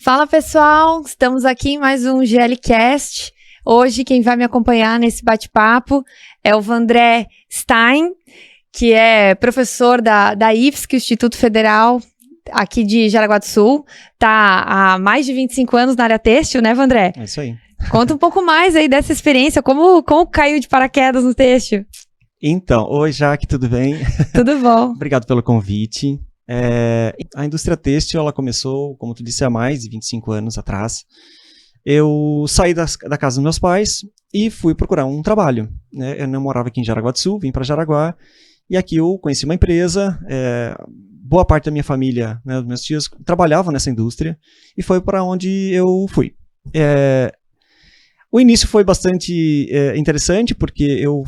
Fala pessoal, estamos aqui em mais um GLCast. Hoje quem vai me acompanhar nesse bate-papo é o Vandré Stein, que é professor da IFSC, Instituto Federal, aqui de Jaraguá do Sul. Está há mais de 25 anos na área têxtil, né, Vandré? É isso aí. Conta um pouco mais aí dessa experiência, como caiu de paraquedas no têxtil? Então, oi Jaque, tudo bem? Tudo bom. Obrigado pelo convite. A indústria têxtil, ela começou, como tu disse, há mais de 25 anos atrás. Eu saí da casa dos meus pais e fui procurar um trabalho, né? Eu não morava aqui em Jaraguá do Sul, vim para Jaraguá, e aqui eu conheci uma empresa, boa parte da minha família, né, dos meus tios, trabalhavam nessa indústria, e foi para onde eu fui. O início foi bastante interessante, porque eu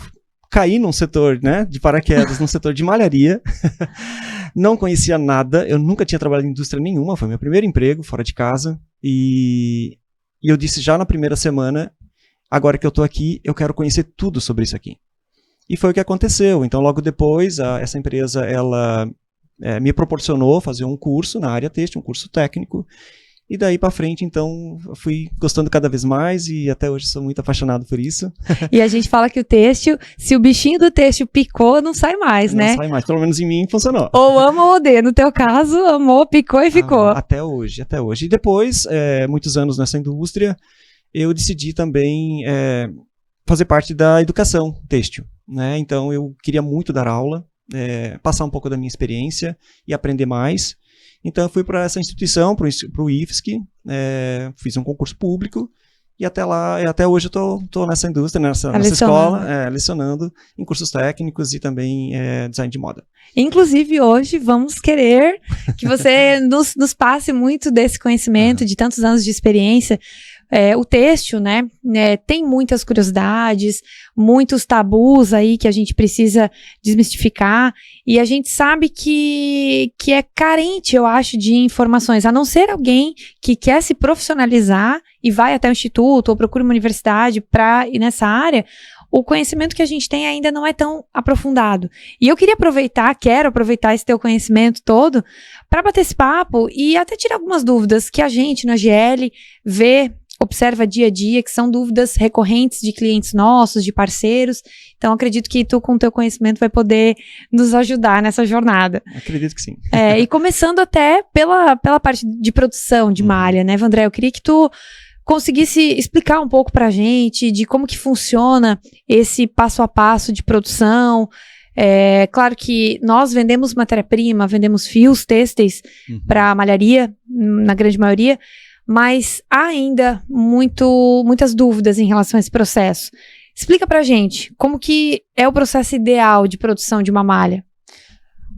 caí num setor, né, de paraquedas, num setor de malharia. Não conhecia nada, eu nunca tinha trabalhado em indústria nenhuma, foi meu primeiro emprego fora de casa, e eu disse já na primeira semana, agora que eu estou aqui, eu quero conhecer tudo sobre isso aqui. E foi o que aconteceu. Então logo depois, essa empresa ela me proporcionou fazer um curso na área têxtil, um curso técnico, e daí para frente, então, eu fui gostando cada vez mais e até hoje sou muito apaixonado por isso. E a gente fala que o têxtil, se o bichinho do têxtil picou, não sai mais, né? Não sai mais, pelo menos em mim funcionou. Ou ama ou odeia. No teu caso, amou, picou e ficou. Até hoje, até hoje. E depois, muitos anos nessa indústria, eu decidi também fazer parte da educação têxtil, né? Então, eu queria muito dar aula, passar um pouco da minha experiência e aprender mais. Então eu fui para essa instituição, para o IFSC, fiz um concurso público e até hoje eu estou nessa indústria, nessa escola, lecionando em cursos técnicos e também design de moda. Inclusive hoje vamos querer que você nos passe muito desse conhecimento, de tantos anos de experiência. O têxtil, né, tem muitas curiosidades, muitos tabus aí que a gente precisa desmistificar, e a gente sabe que é carente, eu acho, de informações, a não ser alguém que quer se profissionalizar e vai até o instituto ou procura uma universidade para ir nessa área. O conhecimento que a gente tem ainda não é tão aprofundado. E eu quero aproveitar esse teu conhecimento todo para bater esse papo e até tirar algumas dúvidas que a gente, na GL, observa dia a dia, que são dúvidas recorrentes de clientes nossos, de parceiros. Então, acredito que tu, com o teu conhecimento, vai poder nos ajudar nessa jornada. Acredito que sim. E começando até pela parte de produção de malha, né, Vandré? Eu queria que tu conseguisse explicar um pouco pra gente de como que funciona esse passo a passo de produção. Claro que nós vendemos matéria-prima, vendemos fios têxteis para malharia, na grande maioria, mas há ainda muitas dúvidas em relação a esse processo. Explica pra gente, como que é o processo ideal de produção de uma malha?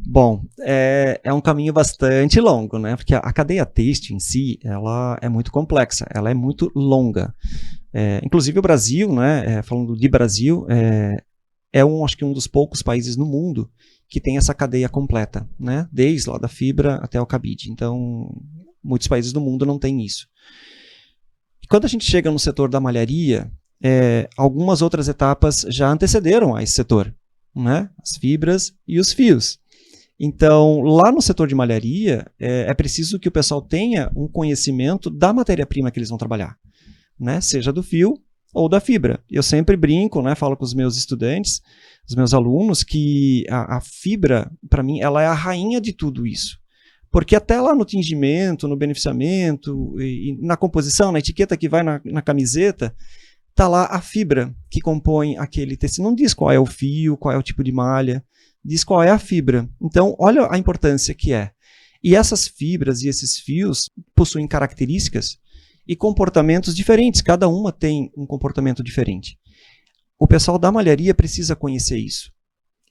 Bom, é um caminho bastante longo, né? Porque a cadeia têxtil em si, ela é muito complexa, ela é muito longa. Inclusive o Brasil, né? Falando de Brasil, acho que um dos poucos países no mundo que tem essa cadeia completa, né? Desde lá da fibra até o cabide. Então, muitos países do mundo não têm isso. E quando a gente chega no setor da malharia, algumas outras etapas já antecederam a esse setor, né? As fibras e os fios. Então, lá no setor de malharia, é preciso que o pessoal tenha um conhecimento da matéria-prima que eles vão trabalhar, né? Seja do fio ou da fibra. Eu sempre brinco, né? Falo com os meus estudantes, os meus alunos, que a fibra, para mim, ela é a rainha de tudo isso. Porque até lá no tingimento, no beneficiamento, e na composição, na etiqueta que vai na camiseta, está lá a fibra que compõe aquele tecido. Não diz qual é o fio, qual é o tipo de malha, diz qual é a fibra. Então, olha a importância que é. E essas fibras e esses fios possuem características e comportamentos diferentes. Cada uma tem um comportamento diferente. O pessoal da malharia precisa conhecer isso.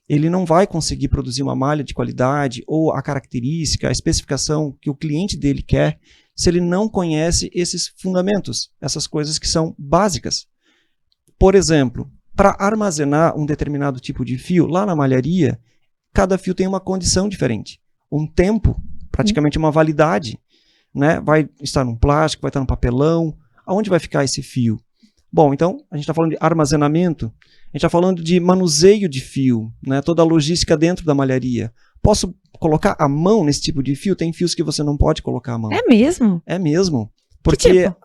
Ele não vai conseguir produzir uma malha de qualidade ou a característica, a especificação que o cliente dele quer, se ele não conhece esses fundamentos, essas coisas que são básicas. Por exemplo, para armazenar um determinado tipo de fio, lá na malharia, cada fio tem uma condição diferente. Um tempo, praticamente uma validade, né? Vai estar num plástico, vai estar num papelão. Aonde vai ficar esse fio? Bom, então, a gente está falando de armazenamento, a gente está falando de manuseio de fio, né? Toda a logística dentro da malharia. Posso colocar a mão nesse tipo de fio? Tem fios que você não pode colocar a mão. É mesmo? É mesmo. Porque, que tipo?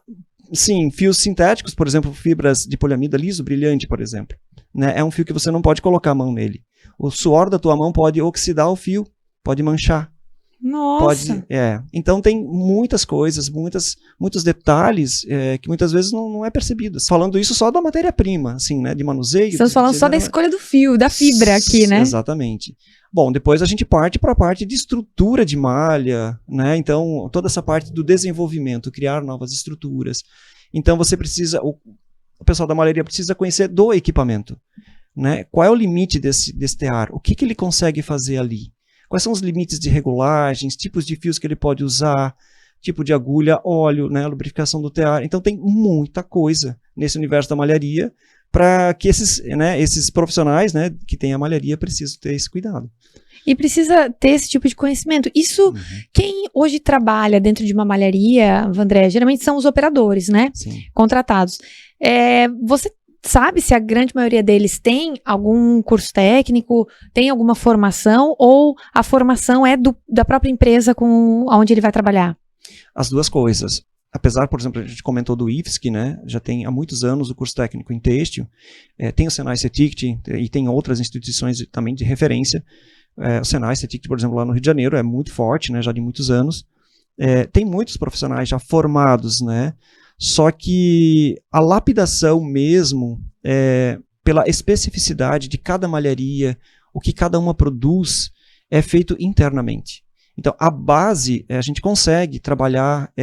sim, fios sintéticos, por exemplo, fibras de poliamida liso brilhante, por exemplo, né? É um fio que você não pode colocar a mão nele. O suor da tua mão pode oxidar o fio, pode manchar. Nossa. Então tem muitas coisas, muitos detalhes que muitas vezes não é percebido. Falando isso só da matéria-prima, assim, né, de manuseio. Estamos falando só da escolha do fio, da fibra aqui, né? Exatamente. Bom, depois a gente parte para a parte de estrutura de malha, né? Então toda essa parte do desenvolvimento, criar novas estruturas. Então você precisa, o pessoal da malharia precisa conhecer do equipamento, né? Qual é o limite desse tear? O que ele consegue fazer ali? Quais são os limites de regulagens, tipos de fios que ele pode usar, tipo de agulha, óleo, né, lubrificação do tear. Então tem muita coisa nesse universo da malharia para que esses profissionais, né, que têm a malharia precisam ter esse cuidado. E precisa ter esse tipo de conhecimento. Isso, quem hoje trabalha dentro de uma malharia, Vandré, geralmente são os operadores, né? Sim. Contratados. Você sabe se a grande maioria deles tem algum curso técnico, tem alguma formação, ou a formação é da própria empresa onde ele vai trabalhar? As duas coisas. Apesar, por exemplo, a gente comentou do IFSC, né? Já tem há muitos anos o curso técnico em têxtil, tem o Senai CETICT e tem outras instituições também de referência. O Senai CETICT, por exemplo, lá no Rio de Janeiro é muito forte, né? Já de muitos anos. Tem muitos profissionais já formados, né? Só que a lapidação mesmo, pela especificidade de cada malharia, o que cada uma produz, é feito internamente. Então, a base, a gente consegue trabalhar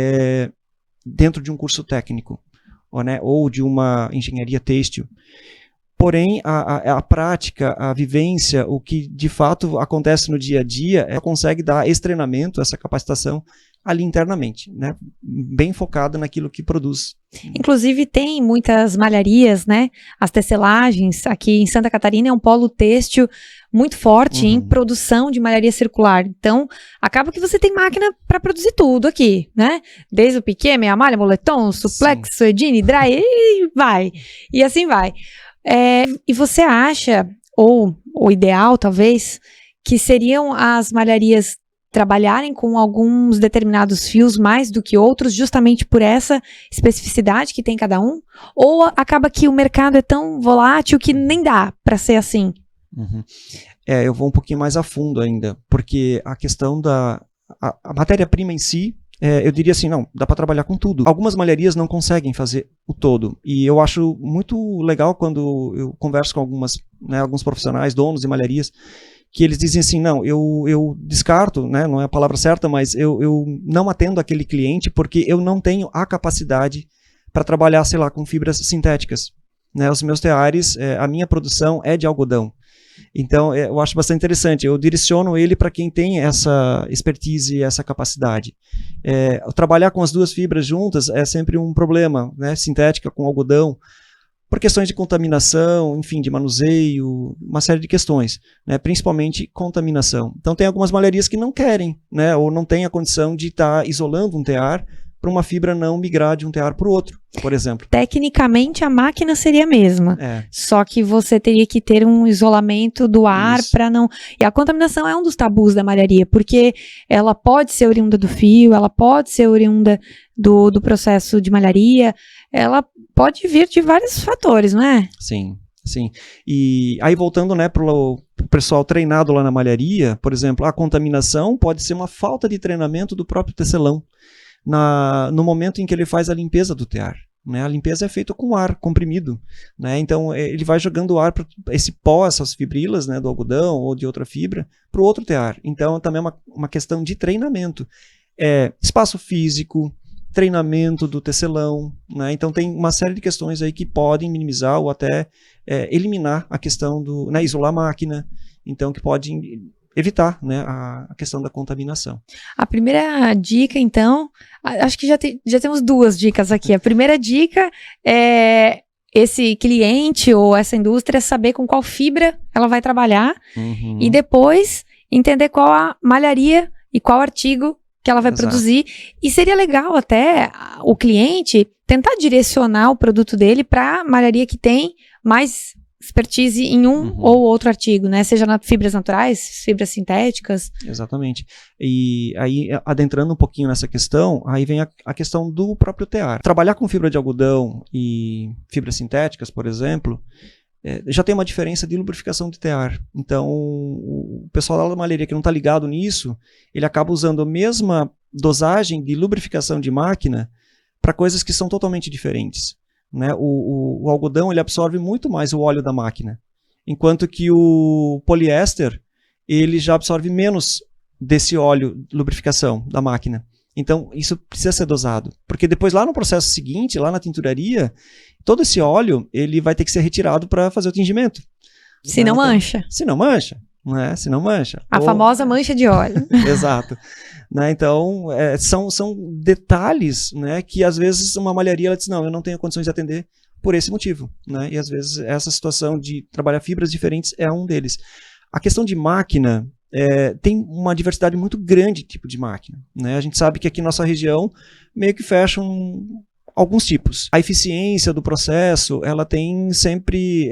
dentro de um curso técnico, ou de uma engenharia têxtil. Porém, a prática, a vivência, o que de fato acontece no dia a dia, consegue dar esse treinamento, essa capacitação ali internamente, né? Bem focada naquilo que produz. Inclusive tem muitas malharias, né? As tecelagens, aqui em Santa Catarina é um polo têxtil muito forte em produção de malharia circular. Então, acaba que você tem máquina para produzir tudo aqui, né? Desde o piquê, meia malha, moletom, suplex, suedine, dry, e vai. E assim vai. E você acha, ou o ideal talvez, que seriam as malharias trabalharem com alguns determinados fios mais do que outros, justamente por essa especificidade que tem cada um? Ou acaba que o mercado é tão volátil que nem dá para ser assim? Eu vou um pouquinho mais a fundo ainda, porque a questão da a matéria-prima em si, eu diria assim, não, dá para trabalhar com tudo. Algumas malharias não conseguem fazer o todo, e eu acho muito legal quando eu converso com alguns profissionais, donos de malharias, que eles dizem assim, não, eu descarto, né, não é a palavra certa, mas eu não atendo aquele cliente porque eu não tenho a capacidade para trabalhar, sei lá, com fibras sintéticas. Né, os meus teares, a minha produção é de algodão. Então, eu acho bastante interessante. Eu direciono ele para quem tem essa expertise e essa capacidade. Trabalhar com as duas fibras juntas é sempre um problema, né, sintética com algodão, por questões de contaminação, enfim, de manuseio, uma série de questões, né, principalmente contaminação. Então tem algumas malharias que não querem, né, ou não têm a condição de estar isolando um tear para uma fibra não migrar de um tear para o outro, por exemplo. Tecnicamente a máquina seria a mesma, só que você teria que ter um isolamento do ar para não... E a contaminação é um dos tabus da malharia, porque ela pode ser oriunda do fio, ela pode ser oriunda do processo de malharia, ela pode vir de vários fatores, não é? Sim, sim. E aí voltando, né, para o pessoal treinado lá na malharia, por exemplo, a contaminação pode ser uma falta de treinamento do próprio tecelão no momento em que ele faz a limpeza do tear. Né? A limpeza é feita com ar comprimido. Né? Então ele vai jogando ar, esse pó, essas fibrilas, né, do algodão ou de outra fibra, para o outro tear. Então também é uma questão de treinamento. Espaço físico, treinamento do tecelão, né? Então tem uma série de questões aí que podem minimizar ou até eliminar a questão isolar a máquina, então que pode evitar, né, a questão da contaminação. A primeira dica, então, acho que já temos duas dicas aqui. A primeira dica é esse cliente ou essa indústria saber com qual fibra ela vai trabalhar e depois entender qual a malharia e qual artigo que ela vai produzir, e seria legal até o cliente tentar direcionar o produto dele para a malharia que tem mais expertise em um ou outro artigo, né? Seja na fibras naturais, fibras sintéticas. Exatamente. E aí, adentrando um pouquinho nessa questão, aí vem a questão do próprio tear. Trabalhar com fibra de algodão e fibras sintéticas, por exemplo, já tem uma diferença de lubrificação de tear. Então, o pessoal da malharia que não está ligado nisso, ele acaba usando a mesma dosagem de lubrificação de máquina para coisas que são totalmente diferentes. Né? O algodão ele absorve muito mais o óleo da máquina, enquanto que o poliéster ele já absorve menos desse óleo de lubrificação da máquina. Então isso precisa ser dosado, porque depois lá no processo seguinte, lá na tinturaria, todo esse óleo ele vai ter que ser retirado para fazer o tingimento. Se não mancha. Se não mancha. Né? Se não mancha. A famosa mancha de óleo. Exato. Né? Então, são detalhes, né, que às vezes uma malharia ela diz, não, eu não tenho condições de atender por esse motivo. Né? E às vezes essa situação de trabalhar fibras diferentes é um deles. A questão de máquina, tem uma diversidade muito grande de tipo de máquina. Né? A gente sabe que aqui na nossa região meio que fecham alguns tipos. A eficiência do processo, ela tem sempre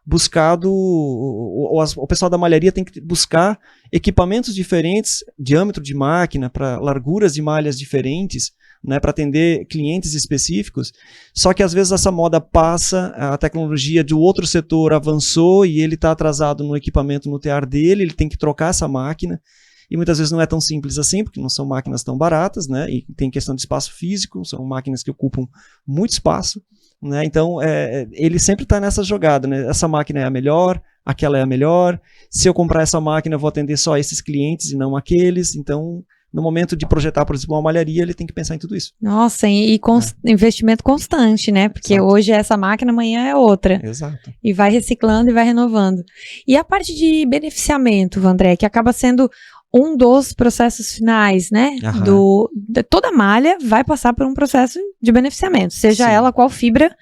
buscado, o pessoal da malharia tem que buscar equipamentos diferentes, diâmetro de máquina, para larguras de malhas diferentes, né, para atender clientes específicos, só que às vezes essa moda passa, a tecnologia de outro setor avançou e ele está atrasado no equipamento, no tear dele, ele tem que trocar essa máquina, e muitas vezes não é tão simples assim, porque não são máquinas tão baratas, né, e tem questão de espaço físico, são máquinas que ocupam muito espaço, né? Então, ele sempre está nessa jogada, né? Essa máquina é a melhor, aquela é a melhor, se eu comprar essa máquina eu vou atender só esses clientes e não aqueles, então no momento de projetar, por exemplo, uma malharia, ele tem que pensar em tudo isso. Nossa, e investimento constante, né? Porque Exato. Hoje é essa máquina, amanhã é outra. Exato. E vai reciclando e vai renovando. E a parte de beneficiamento, Vandré, que acaba sendo um dos processos finais, né? Toda malha vai passar por um processo de beneficiamento, seja ela qual fibra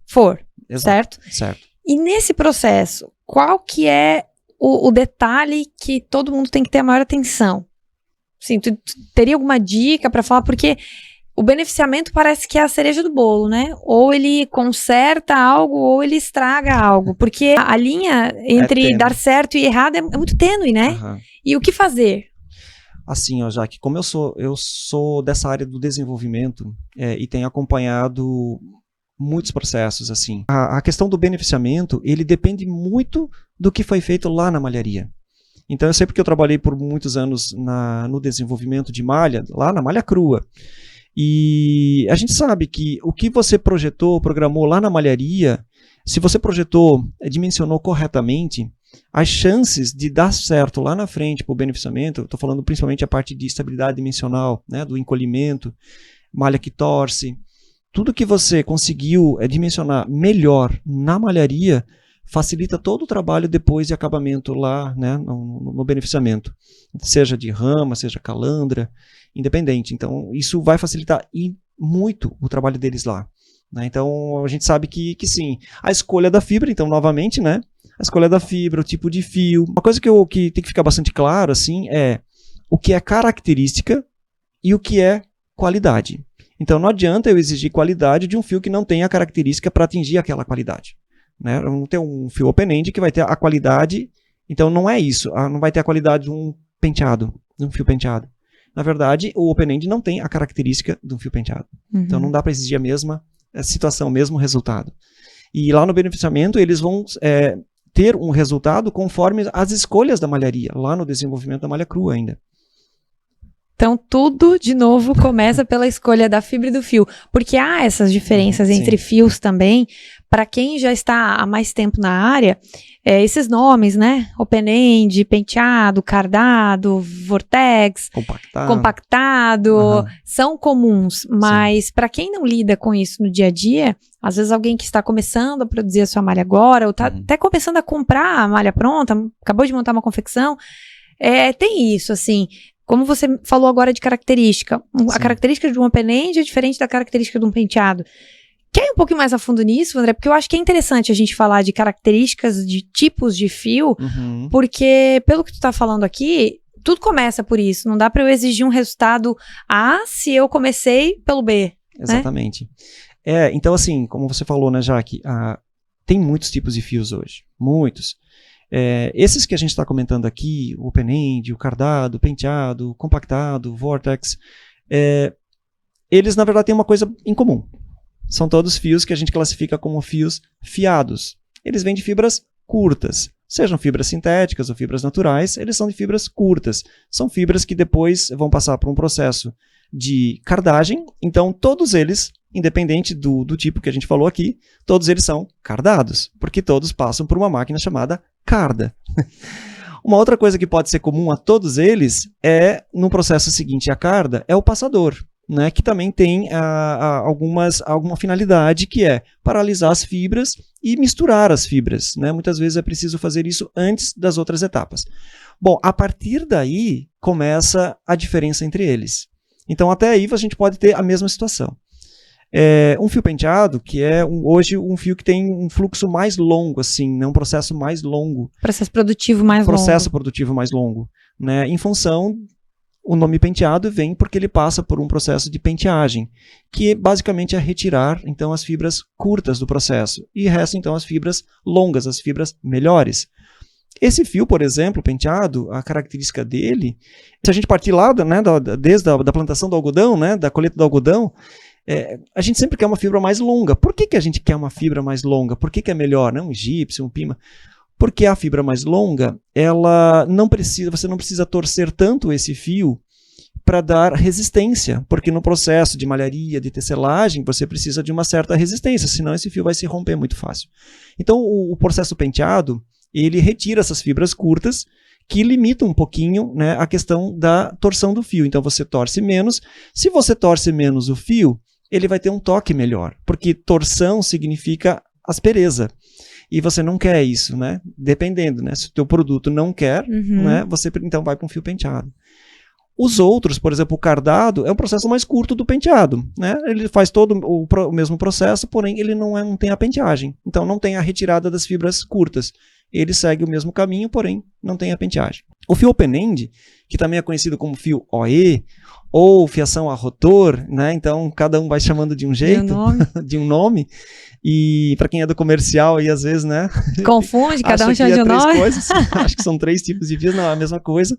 for, Exato. Certo? E nesse processo, qual que é o detalhe que todo mundo tem que ter a maior atenção? Sim, tu teria alguma dica para falar? Porque o beneficiamento parece que é a cereja do bolo, né? Ou ele conserta algo, ou ele estraga algo. Porque a linha entre dar certo e errado é muito tênue, né? E o que fazer? Assim, ó, Jaque, como eu sou dessa área do desenvolvimento e tenho acompanhado muitos processos, assim. A questão do beneficiamento, ele depende muito do que foi feito lá na malharia. Então, eu sei porque eu trabalhei por muitos anos no desenvolvimento de malha, lá na malha crua. E a gente sabe que o que você projetou, programou lá na malharia, se você projetou, dimensionou corretamente, as chances de dar certo lá na frente para o beneficiamento, estou falando principalmente a parte de estabilidade dimensional, né, do encolhimento, malha que torce, tudo que você conseguiu dimensionar melhor na malharia, facilita todo o trabalho depois de acabamento lá, né, no beneficiamento, seja de rama, seja calandra, independente. Então, isso vai facilitar muito o trabalho deles lá. Né? Então, a gente sabe que sim. A escolha da fibra, então, novamente, né, a escolha da fibra, o tipo de fio. Uma coisa que tem que ficar bastante claro, assim, é o que é característica e o que é qualidade. Então, não adianta eu exigir qualidade de um fio que não tem a característica para atingir aquela qualidade. Né? Eu não tenho um fio open-end que vai ter a qualidade, então não é isso, não vai ter a qualidade de um penteado, de um fio penteado. Na verdade, o open-end não tem a característica de um fio penteado. Então não dá para exigir a mesma situação, o mesmo resultado. E lá no beneficiamento, eles vão ter um resultado conforme as escolhas da malharia, lá no desenvolvimento da malha crua ainda. Então, tudo, de novo, começa pela escolha da fibra e do fio. Porque há essas diferenças entre fios também. Para quem já está há mais tempo na área, esses nomes, né? Open-end, penteado, cardado, vortex, compactado, são comuns. Mas para quem não lida com isso no dia a dia, às vezes alguém que está começando a produzir a sua malha agora, ou está até começando a comprar a malha pronta, acabou de montar uma confecção, tem isso, assim... Como você falou agora de característica, a característica de um open-end é diferente da característica de um penteado. Quer ir um pouquinho mais a fundo nisso, André? Porque eu acho que é interessante a gente falar de características, de tipos de fio, porque pelo que tu tá falando aqui, tudo começa por isso. Não dá para eu exigir um resultado A se eu comecei pelo B. Exatamente. Né? Então assim, como você falou, né, Jaque, tem muitos tipos de fios hoje, muitos. Esses que a gente está comentando aqui, o open-end, o cardado, o penteado, o compactado, o vortex, eles na verdade têm uma coisa em comum. São todos fios que a gente classifica como fios fiados. Eles vêm de fibras curtas. Sejam fibras sintéticas ou fibras naturais, eles são de fibras curtas. São fibras que depois vão passar por um processo de cardagem. Então, todos eles, independente do tipo que a gente falou aqui, todos eles são cardados, porque todos passam por uma máquina chamada carda. Uma outra coisa que pode ser comum a todos eles no processo seguinte à carda, é o passador, né, que também tem alguma finalidade, que é paralisar as fibras e misturar as fibras, né? Muitas vezes é preciso fazer isso antes das outras etapas. Bom, a partir daí começa a diferença entre eles. Então até aí a gente pode ter a mesma situação. Um fio penteado, que é hoje um fio que tem um fluxo mais longo, assim, né? Um processo mais longo. Processo produtivo mais longo. Processo produtivo mais longo, né? Em função... O nome penteado vem porque ele passa por um processo de penteagem, que basicamente é retirar então as fibras curtas do processo e restam então as fibras longas, as fibras melhores. Esse fio, por exemplo, penteado, a característica dele, se a gente partir lá, né, desde a plantação do algodão, né, da colheita do algodão, a gente sempre quer uma fibra mais longa. Por que a gente quer uma fibra mais longa? Por que é melhor, né? Um egípcio, um pima? Porque a fibra mais longa, você não precisa torcer tanto esse fio para dar resistência, porque no processo de malharia, de tecelagem, você precisa de uma certa resistência, senão esse fio vai se romper muito fácil. Então o processo penteado, ele retira essas fibras curtas, que limitam um pouquinho, né, a questão da torção do fio. Então você torce menos. Se você torce menos o fio, ele vai ter um toque melhor, porque torção significa aspereza. E você não quer isso, né? Dependendo, né? Se o teu produto não quer, né? Você então vai para um fio penteado. Os outros, por exemplo, o cardado, é um processo mais curto do penteado, né? Ele faz todo o mesmo processo, porém ele não tem a penteagem. Então não tem a retirada das fibras curtas. Ele segue o mesmo caminho, porém não tem a penteagem. O fio open-end, que também é conhecido como fio OE, ou fiação a rotor, né? Então cada um vai chamando de um jeito, de um nome. E para quem é do comercial aí às vezes, né? Confunde, cada um chama de um nome. Acho que são 3 tipos de fios, não é a mesma coisa.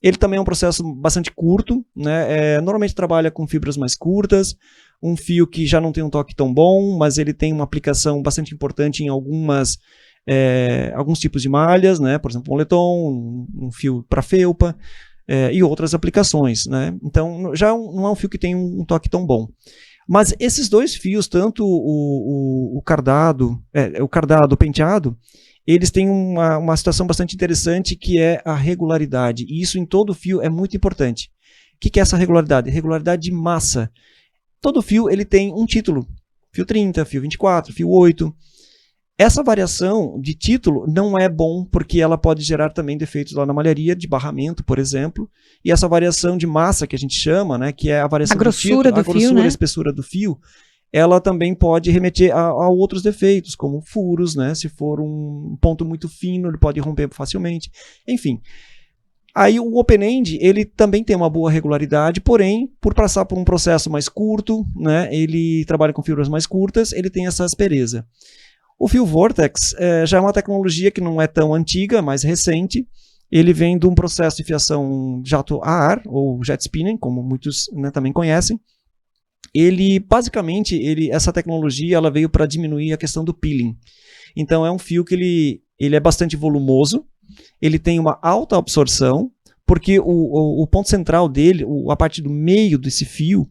Ele também é um processo bastante curto, né? Normalmente trabalha com fibras mais curtas, um fio que já não tem um toque tão bom, mas ele tem uma aplicação bastante importante em alguns tipos de malhas, né? Por exemplo, um moletom, um fio para felpa, e outras aplicações, né? Então já não é um fio que tem um toque tão bom. Mas esses 2 fios, tanto o cardado, o penteado, eles têm uma situação bastante interessante, que é a regularidade. E isso em todo fio é muito importante. O que é essa regularidade? Regularidade de massa. Todo fio ele tem um título. Fio 30, fio 24, fio 8. Essa variação de título não é bom, porque ela pode gerar também defeitos lá na malharia, de barramento, por exemplo. E essa variação de massa que a gente chama, né, que é a variação do título, a grossura, a espessura do fio, ela também pode remeter a outros defeitos, como furos, né? Se for um ponto muito fino, ele pode romper facilmente. Enfim. Aí o open-end, ele também tem uma boa regularidade, porém, por passar por um processo mais curto, né, ele trabalha com fibras mais curtas, ele tem essa aspereza. O fio Vortex já é uma tecnologia que não é tão antiga, mais recente. Ele vem de um processo de fiação jato a ar, ou jet spinning, como muitos, né, também conhecem. Basicamente, essa tecnologia ela veio para diminuir a questão do peeling. Então é um fio que ele é bastante volumoso, ele tem uma alta absorção, porque o ponto central dele, a parte do meio desse fio,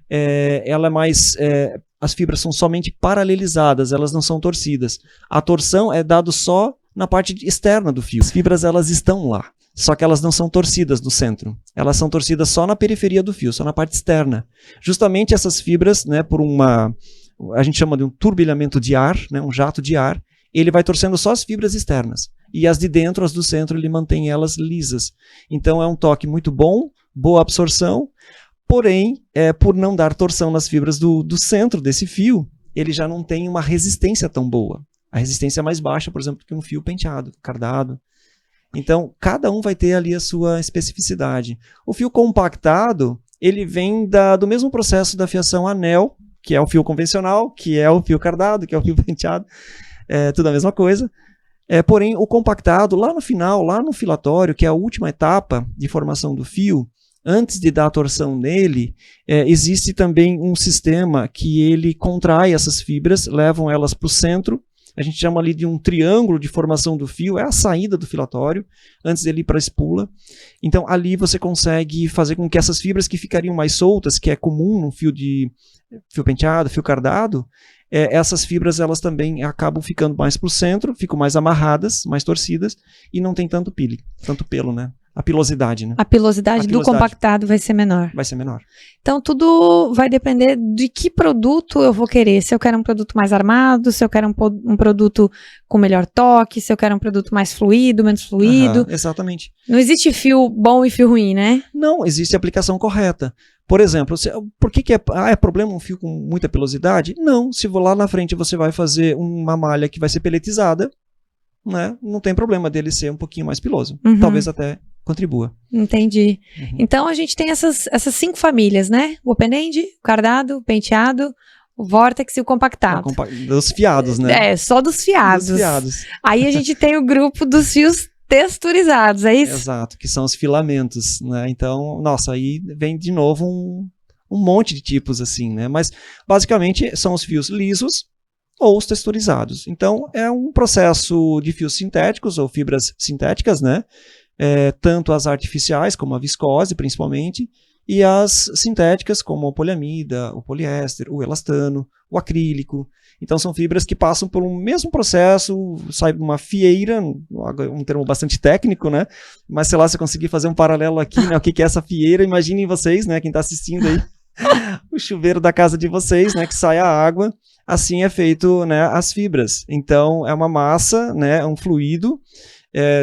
ela é mais... as fibras são somente paralelizadas, elas não são torcidas. A torção é dada só na parte externa do fio. As fibras elas estão lá, só que elas não são torcidas no centro. Elas são torcidas só na periferia do fio, só na parte externa. Justamente essas fibras, né, a gente chama de um turbilhamento de ar, né, um jato de ar, ele vai torcendo só as fibras externas. E as de dentro, as do centro, ele mantém elas lisas. Então é um toque muito bom, boa absorção. Porém, por não dar torção nas fibras do centro desse fio, ele já não tem uma resistência tão boa. A resistência é mais baixa, por exemplo, que um fio penteado, cardado. Então, cada um vai ter ali a sua especificidade. O fio compactado, ele vem do mesmo processo da fiação anel, que é o fio convencional, que é o fio cardado, que é o fio penteado. É tudo a mesma coisa. Porém, o compactado, lá no final, lá no filatório, que é a última etapa de formação do fio, antes de dar a torção nele, existe também um sistema que ele contrai essas fibras, levam elas para o centro. A gente chama ali de um triângulo de formação do fio, é a saída do filatório, antes dele ir para a espula. Então, ali você consegue fazer com que essas fibras que ficariam mais soltas, que é comum no fio penteado, fio cardado, essas fibras elas também acabam ficando mais para o centro, ficam mais amarradas, mais torcidas, e não tem tanto pelo, né? A pilosidade, né? A pilosidade do compactado vai ser menor. Vai ser menor. Então, tudo vai depender de que produto eu vou querer. Se eu quero um produto mais armado, se eu quero um produto com melhor toque, se eu quero um produto mais fluido, menos fluido. Exatamente. Não existe fio bom e fio ruim, né? Não, existe a aplicação correta. Por exemplo, por que é problema um fio com muita pilosidade? Não, se lá na frente você vai fazer uma malha que vai ser peletizada, né, não tem problema dele ser um pouquinho mais piloso. Talvez até contribua. Entendi. Então a gente tem essas 5 famílias, né? O open-end, o cardado, o penteado, o vórtex e o compactado. Dos fiados, né? Só dos fiados. Dos fiados. Aí a gente tem o grupo dos fios texturizados, é isso? Exato, que são os filamentos, né? Então, nossa, aí vem de novo um monte de tipos assim, né? Mas basicamente são os fios lisos ou os texturizados. Então, é um processo de fios sintéticos ou fibras sintéticas, né? Tanto as artificiais, como a viscose, principalmente, e as sintéticas, como a poliamida, o poliéster, o elastano, o acrílico. Então, são fibras que passam por um mesmo processo, sai de uma fieira, um termo bastante técnico, né? Mas, sei lá, se eu conseguir fazer um paralelo aqui, né? O que é essa fieira, imaginem vocês, né? Quem está assistindo aí, o chuveiro da casa de vocês, né? Que sai a água, assim é feito, né, as fibras. Então, é uma massa, né? Um fluido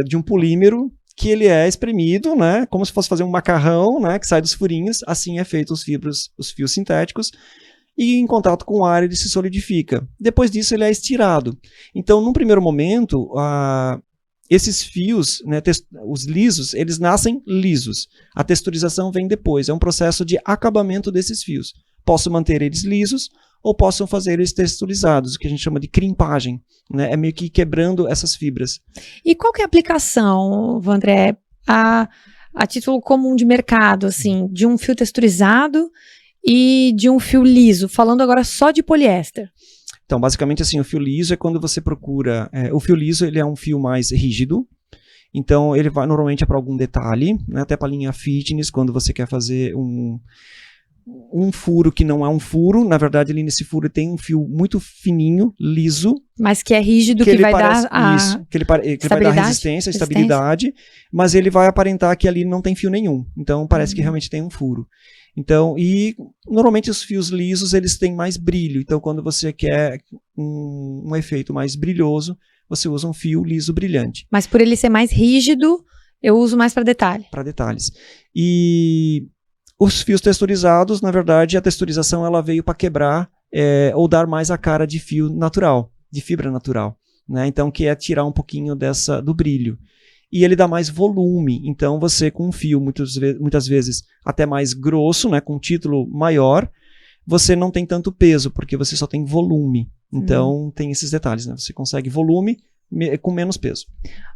de um polímero, que ele é espremido, né, como se fosse fazer um macarrão, né, que sai dos furinhos, assim é feito os fios sintéticos, e em contato com o ar ele se solidifica. Depois disso ele é estirado. Então, num primeiro momento, esses fios, né, os lisos, eles nascem lisos. A texturização vem depois, é um processo de acabamento desses fios. Posso manter eles lisos, ou possam fazer eles texturizados, o que a gente chama de crimpagem, né? É meio que quebrando essas fibras. E qual que é a aplicação, Vandré, a título comum de mercado, assim, de um fio texturizado e de um fio liso, falando agora só de poliéster? Então, basicamente assim, o fio liso é quando você procura... o fio liso ele é um fio mais rígido, então ele vai normalmente para algum detalhe, né? Até para a linha fitness, quando você quer fazer um furo que não é um furo, na verdade ali nesse furo tem um fio muito fininho, liso. Mas que é rígido, que vai dar que ele vai dar resistência, estabilidade, mas ele vai aparentar que ali não tem fio nenhum, então parece que realmente tem um furo. Então, e normalmente os fios lisos eles têm mais brilho, então quando você quer um efeito mais brilhoso, você usa um fio liso brilhante. Mas por ele ser mais rígido, eu uso mais para detalhe. Para detalhes. E os fios texturizados, na verdade, a texturização ela veio para quebrar ou dar mais a cara de fio natural, de fibra natural, né? Então, que é tirar um pouquinho do brilho. E ele dá mais volume, então você com um fio muitas vezes até mais grosso, né, com um título maior, você não tem tanto peso, porque você só tem volume. Então, tem esses detalhes, né? Você consegue volume com menos peso.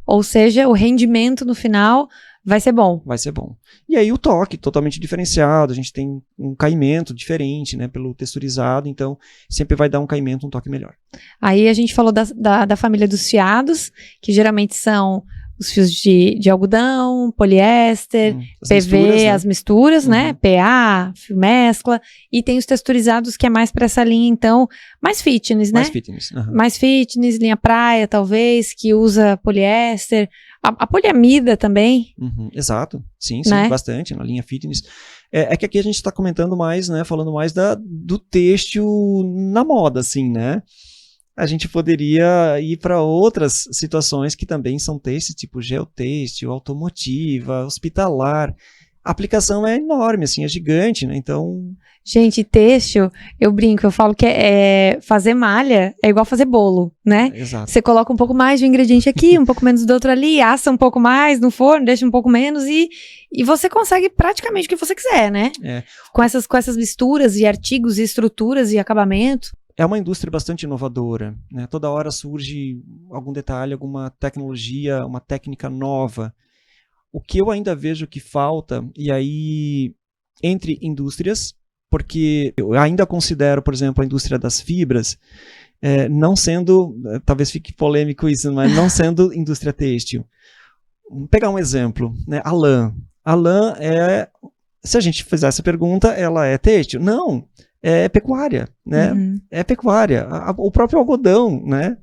Ou seja, o rendimento no final vai ser bom. Vai ser bom. E aí o toque totalmente diferenciado, a gente tem um caimento diferente, né, pelo texturizado, então sempre vai dar um caimento, um toque melhor. Aí a gente falou da família dos fiados, que geralmente são os fios de algodão, poliéster, PV, misturas, né? As misturas, né? PA, fio mescla, e tem os texturizados que é mais para essa linha, então, mais fitness, né? Mais fitness. Mais fitness, linha praia, talvez, que usa poliéster, a poliamida também. Exato, sim, né? Bastante, na linha fitness. É que aqui a gente está comentando mais, né, falando mais do têxtil na moda, assim, né? A gente poderia ir para outras situações que também são têxtil, tipo geotêxtil, automotiva, hospitalar. A aplicação é enorme, assim, é gigante, né? Então... Gente, têxtil, eu brinco, eu falo que fazer malha é igual fazer bolo, né? Exato. Você coloca um pouco mais de um ingrediente aqui, um pouco menos do outro ali, assa um pouco mais no forno, deixa um pouco menos e você consegue praticamente o que você quiser, né? Com essas misturas e artigos e estruturas e acabamento. é uma indústria bastante inovadora, né? Toda hora surge algum detalhe, alguma tecnologia, uma técnica nova. O que eu ainda vejo que falta, e aí entre indústrias, porque eu ainda considero, por exemplo, a indústria das fibras, não sendo, talvez fique polêmico isso, mas não sendo indústria têxtil. Vou pegar um exemplo, né? A lã. A lã se a gente fizesse a pergunta, ela é têxtil? Não, é pecuária, né? É pecuária. O próprio algodão, né?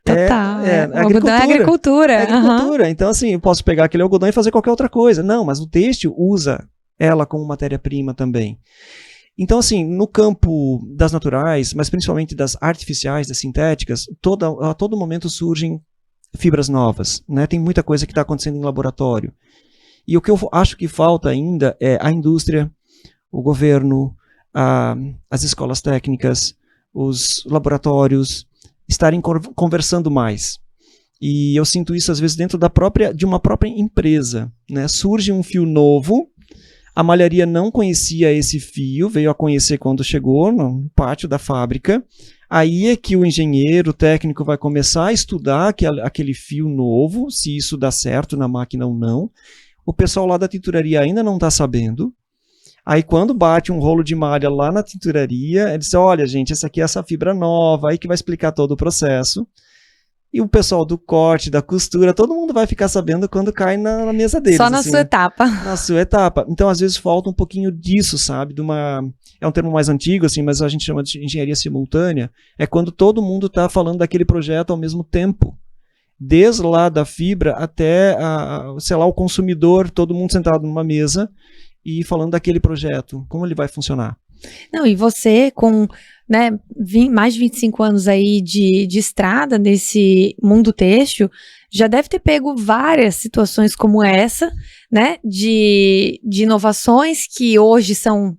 Total. O algodão é agricultura. É agricultura. Então, assim, eu posso pegar aquele algodão e fazer qualquer outra coisa. Não, mas o têxtil usa ela como matéria-prima também. Então, assim, no campo das naturais, mas principalmente das artificiais, das sintéticas, a todo momento surgem fibras novas, né? Tem muita coisa que está acontecendo em laboratório. E o que eu acho que falta ainda é a indústria, o governo, as escolas técnicas, os laboratórios estarem conversando mais. E eu sinto isso às vezes dentro de uma própria empresa, né? Surge um fio novo, a malharia não conhecia esse fio, veio a conhecer quando chegou no pátio da fábrica. Aí é que o engenheiro, o técnico vai começar a estudar aquele fio novo, se isso dá certo na máquina ou não. O pessoal lá da tinturaria ainda não está sabendo. Aí quando bate um rolo de malha lá na tinturaria, ele diz, olha gente, essa aqui é essa fibra nova, aí que vai explicar todo o processo. E o pessoal do corte, da costura, todo mundo vai ficar sabendo quando cai na mesa deles. Só na sua etapa. Na sua etapa. Então, às vezes, falta um pouquinho disso, sabe? É um termo mais antigo, assim, mas a gente chama de engenharia simultânea. É quando todo mundo está falando daquele projeto ao mesmo tempo. Desde lá da fibra até, sei lá, o consumidor, todo mundo sentado numa mesa e falando daquele projeto, como ele vai funcionar. Não, e você com, né, mais de 25 anos aí de estrada nesse mundo têxtil, já deve ter pego várias situações como essa, né, de inovações que hoje são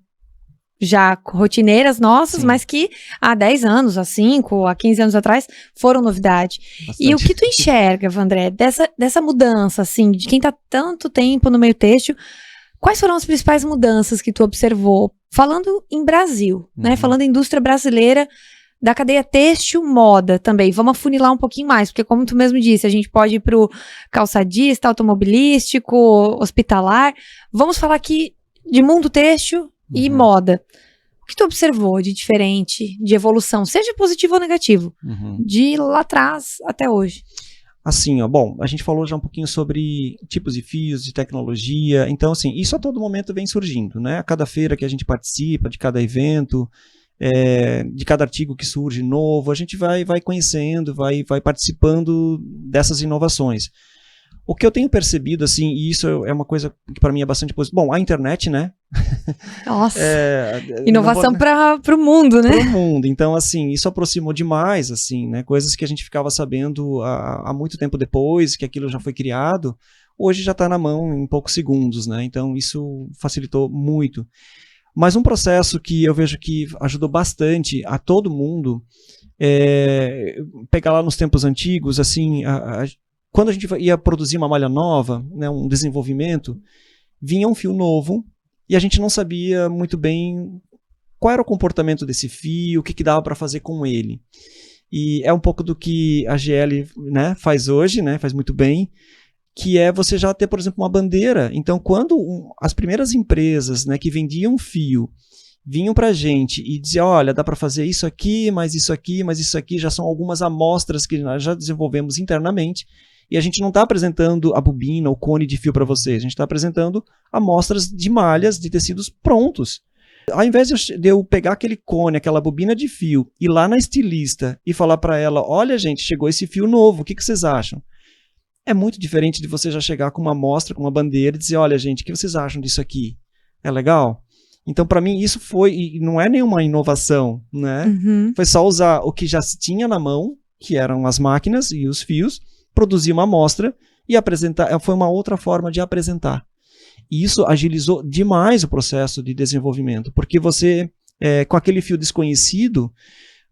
já rotineiras nossas, sim, mas que há 10 anos, há 5, há 15 anos atrás foram novidade. Bastante. E o que tu enxerga, Vandré, dessa mudança, assim, de quem está tanto tempo no meio têxtil, quais foram as principais mudanças que tu observou? Falando em Brasil, né? Falando em indústria brasileira, da cadeia têxtil, moda também. Vamos afunilar um pouquinho mais, porque como tu mesmo disse, a gente pode ir para o calçadista, automobilístico, hospitalar. Vamos falar aqui de mundo têxtil e moda. O que tu observou de diferente, de evolução, seja positivo ou negativo, de lá atrás até hoje? Assim, ó, bom, a gente falou já um pouquinho sobre tipos de fios, de tecnologia, então assim, isso a todo momento vem surgindo, né? A cada feira que a gente participa, de cada evento, de cada artigo que surge novo, a gente vai conhecendo, vai participando dessas inovações. O que eu tenho percebido, assim, e isso é uma coisa que para mim é bastante positiva, bom, a internet, né? Nossa, inovação para o mundo, né? Para o mundo, então assim, isso aproximou demais, assim, né? Coisas que a gente ficava sabendo há muito tempo depois, que aquilo já foi criado, hoje já está na mão em poucos segundos, né? Então isso facilitou muito. Mas um processo que eu vejo que ajudou bastante a todo mundo, pegar lá nos tempos antigos, assim, quando a gente ia produzir uma malha nova, né, um desenvolvimento, vinha um fio novo e a gente não sabia muito bem qual era o comportamento desse fio, o que dava para fazer com ele. E é um pouco do que a GL, né, faz hoje, né, faz muito bem, que é você já ter, por exemplo, uma bandeira. Então, quando as primeiras empresas, né, que vendiam fio vinham para a gente e diziam, olha, dá para fazer isso aqui, mas isso aqui, mas isso aqui, já são algumas amostras que nós já desenvolvemos internamente. E a gente não está apresentando a bobina, o cone de fio para vocês, a gente está apresentando amostras de malhas, de tecidos prontos. Ao invés de eu pegar aquele cone, aquela bobina de fio, ir lá na estilista e falar para ela, olha gente, chegou esse fio novo, o que vocês acham? É muito diferente de você já chegar com uma amostra, com uma bandeira e dizer, olha gente, o que vocês acham disso aqui? É legal? Então para mim isso foi, e não é nenhuma inovação, né? Foi só usar o que já se tinha na mão, que eram as máquinas e os fios, produzir uma amostra e apresentar, foi uma outra forma de apresentar. E isso agilizou demais o processo de desenvolvimento, porque você, com aquele fio desconhecido,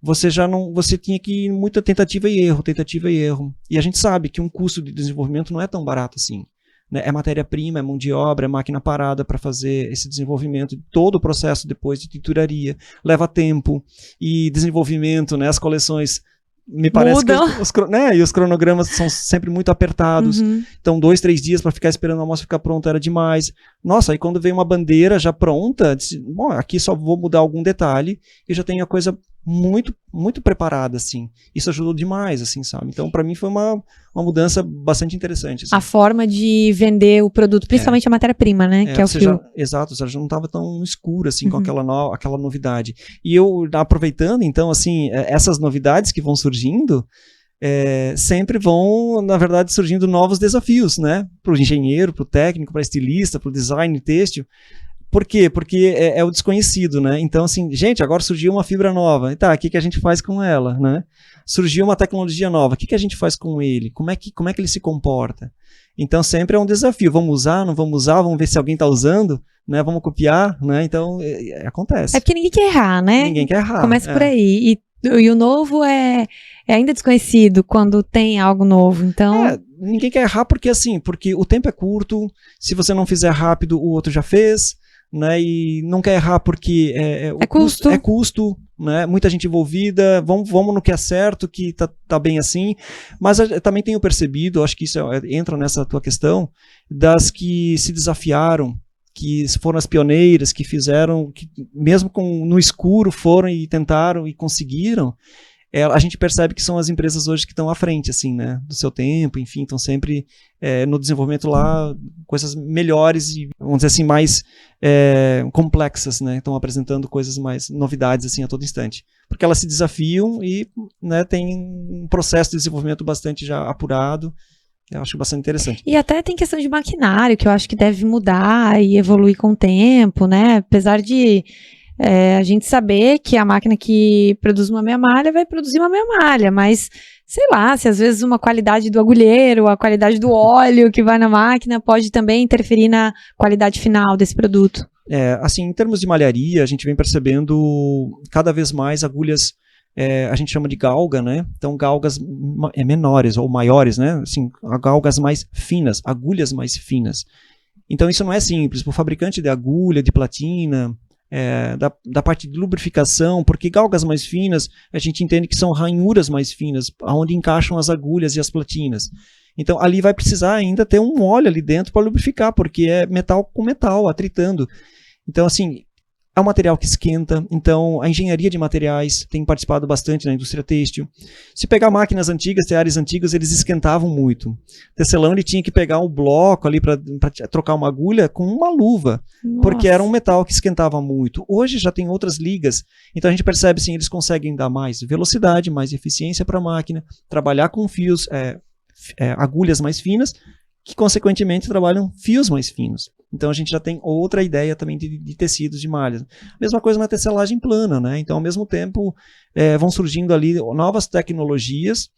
você tinha que ir muita tentativa e erro. E a gente sabe que um custo de desenvolvimento não é tão barato assim. né? É matéria-prima, é mão de obra, é máquina parada para fazer esse desenvolvimento, todo o processo depois de tinturaria, leva tempo e desenvolvimento, né? As coleções me parece que e os cronogramas são sempre muito apertados. Então 2, 3 dias para ficar esperando a amostra ficar pronta era demais. Nossa, aí quando veio uma bandeira já pronta, disse, bom, aqui só vou mudar algum detalhe e já tenho a coisa muito, muito preparada, assim. Isso ajudou demais, assim, sabe? Então, para mim foi uma mudança bastante interessante. Assim. A forma de vender o produto, principalmente a matéria-prima, né? Que é o fio. Exato, já não estava tão escuro, assim, com aquela novidade. E eu, aproveitando, então, assim, essas novidades que vão surgindo, sempre vão, na verdade, surgindo novos desafios, né? Para o engenheiro, para o técnico, para o estilista, para o design têxtil. Por quê? Porque é o desconhecido, né? Então, assim, gente, agora surgiu uma fibra nova. Tá, o que a gente faz com ela, né? Surgiu uma tecnologia nova. O que a gente faz com ele? Como é que ele se comporta? Então, sempre é um desafio. Vamos usar, não vamos usar? Vamos ver se alguém está usando, né? Vamos copiar, né? Então, acontece. É porque ninguém quer errar, né? Ninguém quer errar. Começa por aí. E o novo é ainda desconhecido quando tem algo novo, então... Ninguém quer errar porque o tempo é curto. Se você não fizer rápido, o outro já fez. Né, e não quer errar porque custo. É custo, né, muita gente envolvida, vamos no que é certo, que tá bem assim, mas eu também tenho percebido, acho que isso entra nessa tua questão, das que se desafiaram, que foram as pioneiras, que fizeram, que mesmo no escuro foram e tentaram e conseguiram, a gente percebe que são as empresas hoje que estão à frente, assim, né, do seu tempo, enfim, estão sempre no desenvolvimento lá, coisas melhores e, vamos dizer assim, mais complexas, né, estão apresentando coisas mais, novidades, assim, a todo instante. Porque elas se desafiam e, né, tem um processo de desenvolvimento bastante já apurado, eu acho bastante interessante. E até tem questão de maquinário, que eu acho que deve mudar e evoluir com o tempo, né, apesar de... a gente saber que a máquina que produz uma meia malha vai produzir uma meia malha, mas sei lá, se às vezes uma qualidade do agulheiro, a qualidade do óleo que vai na máquina pode também interferir na qualidade final desse produto. Assim, em termos de malharia, a gente vem percebendo cada vez mais agulhas, a gente chama de galga, né? Então, galgas menores ou maiores, né? Assim, galgas mais finas, agulhas mais finas. Então, isso não é simples. Para o fabricante de agulha, de platina... da parte de lubrificação, porque galgas mais finas, a gente entende que são ranhuras mais finas, onde encaixam as agulhas e as platinas. Então, ali vai precisar ainda ter um óleo ali dentro para lubrificar, porque é metal com metal, atritando. Então, assim, é um material que esquenta, então a engenharia de materiais tem participado bastante na indústria têxtil. Se pegar máquinas antigas, teares antigos, eles esquentavam muito. O tecelão ele tinha que pegar um bloco ali para trocar uma agulha com uma luva, porque era um metal que esquentava muito. Hoje já tem outras ligas, então a gente percebe assim, eles conseguem dar mais velocidade, mais eficiência para a máquina, trabalhar com fios, agulhas mais finas, que consequentemente trabalham fios mais finos. Então a gente já tem outra ideia também de tecidos, de malhas. Mesma coisa na tecelagem plana, né? Então ao mesmo tempo vão surgindo ali novas tecnologias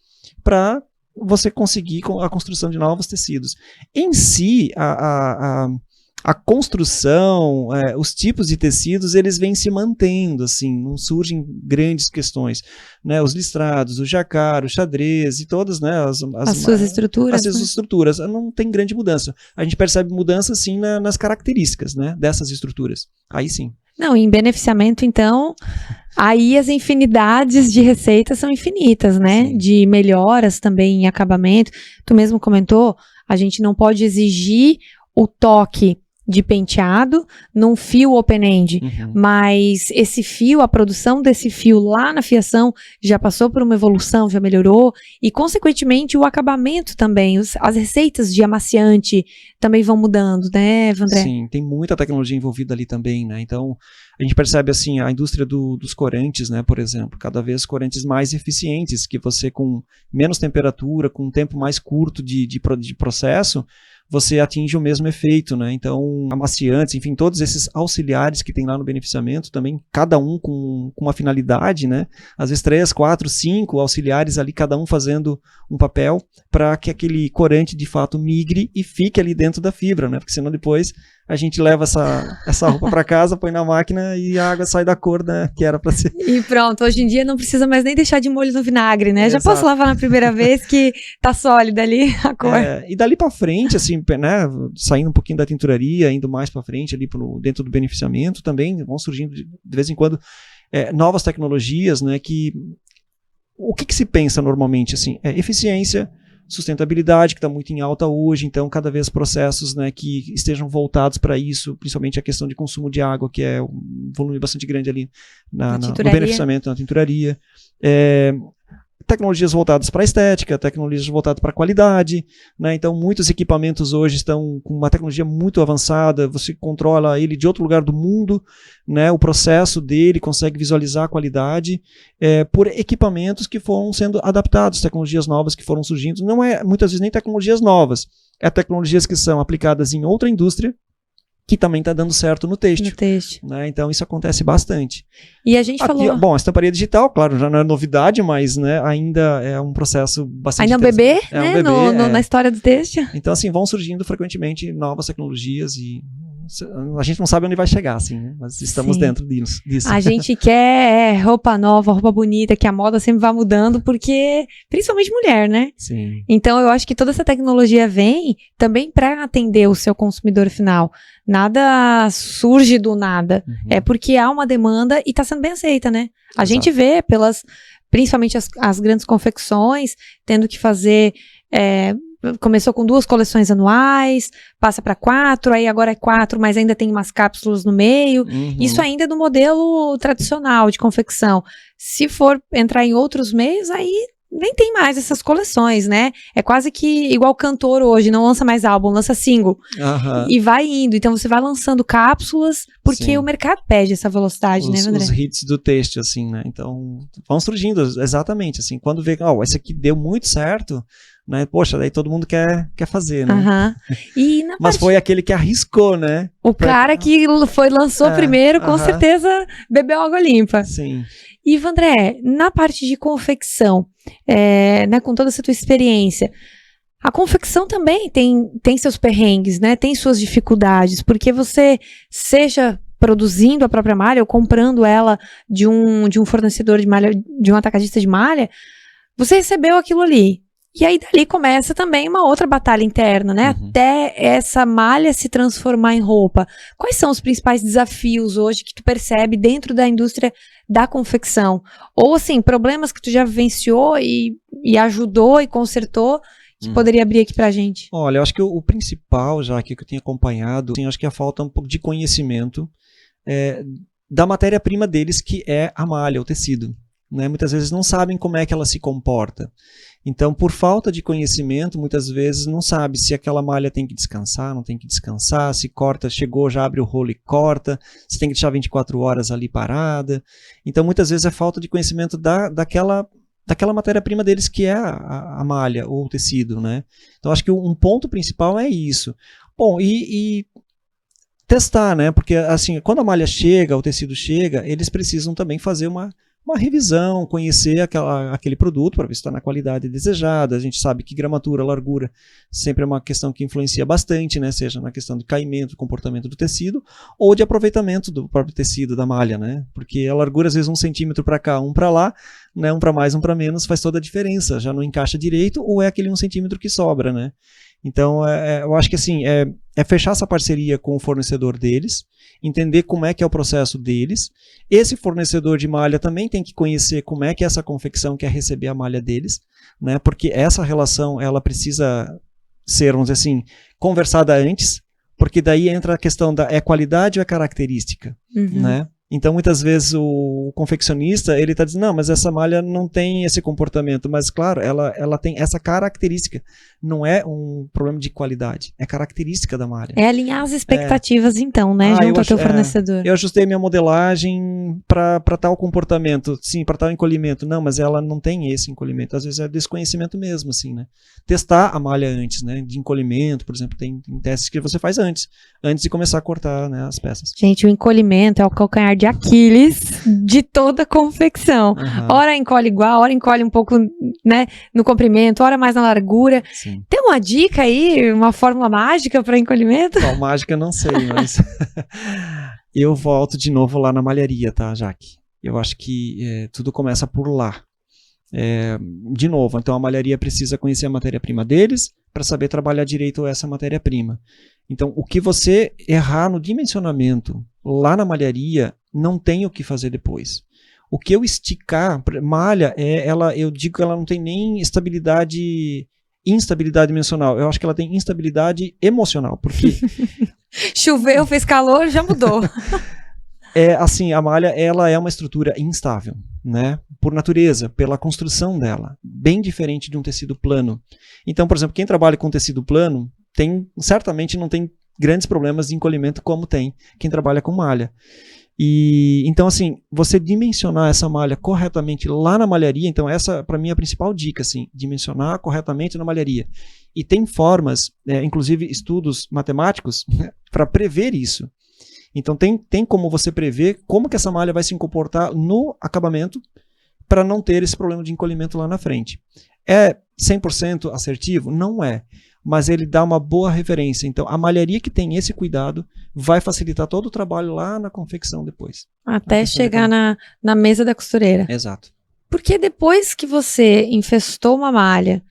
para você conseguir a construção de novos tecidos. Em si, a construção, os tipos de tecidos, eles vêm se mantendo, assim, não surgem grandes questões, né? Os listrados, o jacquard, o xadrez e todas, né? As suas estruturas. As suas estruturas, não tem grande mudança. A gente percebe mudança, sim, nas características, né? Dessas estruturas. Aí sim. Não, em beneficiamento, então, aí as infinidades de receitas são infinitas, né? Sim. De melhoras também em acabamento. Tu mesmo comentou, a gente não pode exigir o toque de penteado num fio open-end, mas esse fio, a produção desse fio lá na fiação já passou por uma evolução, já melhorou, e consequentemente o acabamento também, as receitas de amaciante também vão mudando, né, Vandré? Sim, tem muita tecnologia envolvida ali também, né, então a gente percebe assim, a indústria dos corantes, né, por exemplo, cada vez corantes mais eficientes, que você com menos temperatura, com um tempo mais curto de processo, você atinge o mesmo efeito, né? Então, amaciantes, enfim, todos esses auxiliares que tem lá no beneficiamento também, cada um com uma finalidade, né? Às vezes 3, 4, 5 auxiliares ali, cada um fazendo um papel para que aquele corante de fato migre e fique ali dentro da fibra, né? Porque senão depois a gente leva essa roupa para casa, põe na máquina e a água sai da cor, né, que era para ser. E pronto, hoje em dia não precisa mais nem deixar de molho no vinagre, né? Já posso lavar na primeira vez que tá sólida ali a cor. E dali para frente, assim, né, saindo um pouquinho da tinturaria, indo mais para frente ali dentro do beneficiamento, também vão surgindo de vez em quando novas tecnologias, né, o que se pensa normalmente, assim, eficiência, sustentabilidade, que está muito em alta hoje, então cada vez processos, né, que estejam voltados para isso, principalmente a questão de consumo de água, que é um volume bastante grande ali no beneficiamento, na tinturaria. Tecnologias voltadas para a estética, tecnologias voltadas para a qualidade, né? Então muitos equipamentos hoje estão com uma tecnologia muito avançada, você controla ele de outro lugar do mundo, né? O processo dele, consegue visualizar a qualidade por equipamentos que foram sendo adaptados, tecnologias novas que foram surgindo, não é muitas vezes nem tecnologias novas, tecnologias que são aplicadas em outra indústria, que também está dando certo no têxtil. Né? Então isso acontece bastante. E a gente falou... Bom, a estamparia digital, claro, já não é novidade, mas, né, ainda é um processo bastante... Ainda é um bebê, né, na história do têxtil. Então, assim, vão surgindo frequentemente novas tecnologias e a gente não sabe onde vai chegar, assim, né? Mas estamos dentro disso. A gente quer roupa nova, roupa bonita, que a moda sempre vai mudando, porque, principalmente mulher, né? Sim. Então, eu acho que toda essa tecnologia vem também para atender o seu consumidor final. Nada surge do nada. É porque há uma demanda e está sendo bem aceita, né? A gente vê principalmente as grandes confecções, tendo que fazer... começou com 2 coleções anuais, passa para 4, aí agora é 4, mas ainda tem umas cápsulas no meio. Isso ainda é do modelo tradicional de confecção. Se for entrar em outros meios, aí nem tem mais essas coleções, né? É quase que igual cantor hoje, não lança mais álbum, lança single. E vai indo. Então você vai lançando cápsulas, porque o mercado pede essa velocidade, né, André? Os hits do têxtil, assim, né? Então, vão surgindo, exatamente, assim. Quando vê, esse aqui deu muito certo, né? Poxa, daí todo mundo quer fazer, né? Mas foi aquele que arriscou, né? O cara que lançou primeiro, com certeza bebeu água limpa. Sim. E, Vandré, na parte de confecção, né, com toda essa tua experiência, a confecção também tem seus perrengues, né? Tem suas dificuldades, porque você, seja produzindo a própria malha ou comprando ela de um fornecedor de malha, de um atacadista de malha, você recebeu aquilo ali. E aí dali começa também uma outra batalha interna, né? Até essa malha se transformar em roupa. Quais são os principais desafios hoje que tu percebe dentro da indústria da confecção? Ou assim, problemas que tu já vivenciou e ajudou e consertou, que poderia abrir aqui pra gente? Olha, eu acho que o principal, já que eu tenho acompanhado, assim, acho que a falta um pouco de conhecimento da matéria-prima deles, que é a malha, o tecido. Né? Muitas vezes não sabem como é que ela se comporta. Então, por falta de conhecimento, muitas vezes não sabe se aquela malha tem que descansar, não tem que descansar, se corta, chegou, já abre o rolo e corta, se tem que deixar 24 horas ali parada. Então, muitas vezes é falta de conhecimento daquela matéria-prima deles, que é a malha ou o tecido, né? Então, acho que um ponto principal é isso. Bom, e testar, né? Porque, assim, quando a malha chega, o tecido chega, eles precisam também fazer uma revisão, conhecer aquele produto para ver se está na qualidade desejada. A gente sabe que gramatura, largura sempre é uma questão que influencia bastante, né? Seja na questão de caimento, comportamento do tecido, ou de aproveitamento do próprio tecido, da malha, né? Porque a largura, às vezes, 1 centímetro para cá, 1 para lá, né? 1 para mais, 1 para menos, faz toda a diferença. Já não encaixa direito, ou é aquele 1 centímetro que sobra, né? Então, eu acho que assim, é fechar essa parceria com o fornecedor deles, entender como é que é o processo deles. Esse fornecedor de malha também tem que conhecer como é que essa confecção quer receber a malha deles, né? Porque essa relação, ela precisa ser, vamos dizer assim, conversada antes, porque daí entra a questão da qualidade ou é característica, né? Então, muitas vezes, o confeccionista, ele está dizendo, não, mas essa malha não tem esse comportamento. Mas, claro, ela tem essa característica. Não é um problema de qualidade, é característica da malha. É alinhar as expectativas, então, né, junto ao teu fornecedor. Eu ajustei minha modelagem para tal comportamento, sim, para tal encolhimento. Não, mas ela não tem esse encolhimento. Às vezes é desconhecimento mesmo, assim, né? Testar a malha antes, né? De encolhimento, por exemplo, tem testes que você faz antes de começar a cortar, né, as peças. Gente, o encolhimento é o calcanhar de Aquiles de toda a confecção. Ora encolhe igual, ora encolhe um pouco, né, no comprimento, ora mais na largura. Sim. Tem uma dica aí, uma fórmula mágica para encolhimento? Bom, mágica não sei, mas eu volto de novo lá na malharia, tá, Jaque? Eu acho que tudo começa por lá. De novo, então a malharia precisa conhecer a matéria-prima deles, para saber trabalhar direito essa matéria-prima. Então, o que você errar no dimensionamento lá na malharia, não tem o que fazer depois. O que eu esticar, malha, eu digo que ela não tem nem instabilidade dimensional. Eu acho que ela tem instabilidade emocional, porque choveu, fez calor, já mudou. Assim, a malha, ela é uma estrutura instável, né? Por natureza, pela construção dela, bem diferente de um tecido plano. Então, por exemplo, quem trabalha com tecido plano, certamente não tem grandes problemas de encolhimento como tem quem trabalha com malha. E então, assim, você dimensionar essa malha corretamente lá na malharia, então essa para mim é a principal dica, assim, dimensionar corretamente na malharia. E tem formas, inclusive estudos matemáticos, para prever isso. Então tem como você prever como que essa malha vai se comportar no acabamento para não ter esse problema de encolhimento lá na frente. É 100% assertivo? Não é. Mas ele dá uma boa referência. Então, a malharia que tem esse cuidado vai facilitar todo o trabalho lá na confecção depois. Até chegar na mesa da costureira. Exato. Porque depois que você infestou uma malha